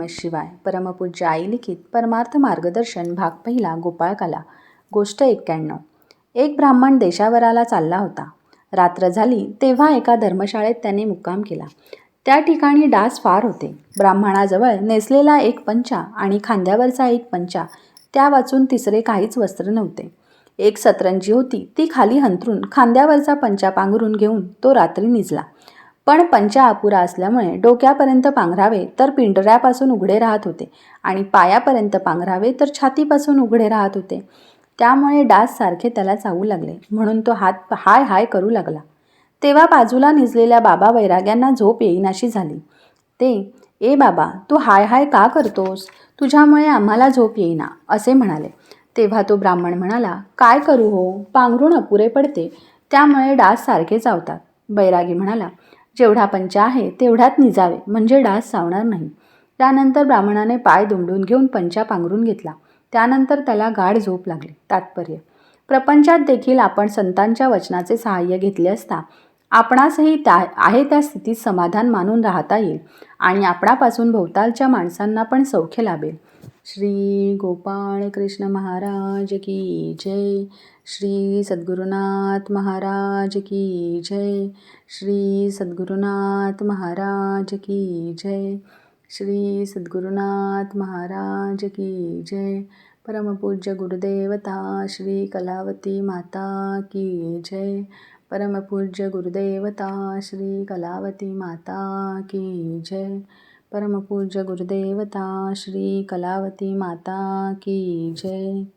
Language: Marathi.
नमः शिवाय. परमपूज्य आई लिखित परमार्थ मार्गदर्शन भाग पहिला गोपाळकाला. गोष्ट 91. एक ब्राह्मण देशावराला चालला होता. रात्र झाली तेव्हा एका धर्मशाळेत त्याने मुक्काम केला. त्या ठिकाणी डास फार होते. ब्राह्मणाजवळ नेसलेला एक पंचा आणि खांद्यावरचा एक पंचा, त्या वाचून तिसरे काहीच वस्त्र नव्हते. एक सतरंजी होती, ती खाली अंथरून खांद्यावरचा पंचा पांघरून घेऊन तो रात्री निजला. पण पंचा अपुरा असल्यामुळे डोक्यापर्यंत पांघरावे तर पिंडऱ्यापासून उघडे राहत होते आणि पायापर्यंत पांघरावे तर छातीपासून उघडे राहत होते. त्यामुळे डास सारखे त्याला चावू लागले, म्हणून तो हात हाय हाय करू लागला. तेव्हा बाजूला निजलेल्या बाबा वैराग्यांना झोप येईनाशी झाली. ते, "ए बाबा, तू हाय हाय का करतोस? तुझ्यामुळे आम्हाला झोप येईना," असे म्हणाले. तेव्हा तो ब्राह्मण म्हणाला, "काय करू हो, पांघरून अपुरे पडते, त्यामुळे डास सारखे चावतात." बैरागी म्हणाला, "जेवढा पंचा आहे तेवढ्यात निजावे, म्हणजे डास चावणार नाही." त्यानंतर ब्राह्मणाने पाय दुमडून घेऊन पंचा पांघरून घेतला. त्यानंतर त्याला गाढ झोप लागली. तात्पर्य: प्रपंचात देखील आपण संतांच्या वचनाचे सहाय्य घेतले असता आपणासही आहे त्या स्थितीत समाधान मानून राहता येईल आणि आपणापासून भोवतालच्या माणसांना पण सौख्य लाभेल. श्री गोपाळ कृष्ण महाराज की जय. श्री सद्गुरुनाथ महाराज की जय. श्री सद्गुरुनाथ महाराज की जय. श्री सद्गुरुनाथ महाराज की जय. परमपूज्य गुरुदेवता श्री कलावती माता की जय. परमपूज्य गुरुदेवता श्री कलावती माता की जय. परमपूज्य गुरुदेवता श्री कलावती माता की जय.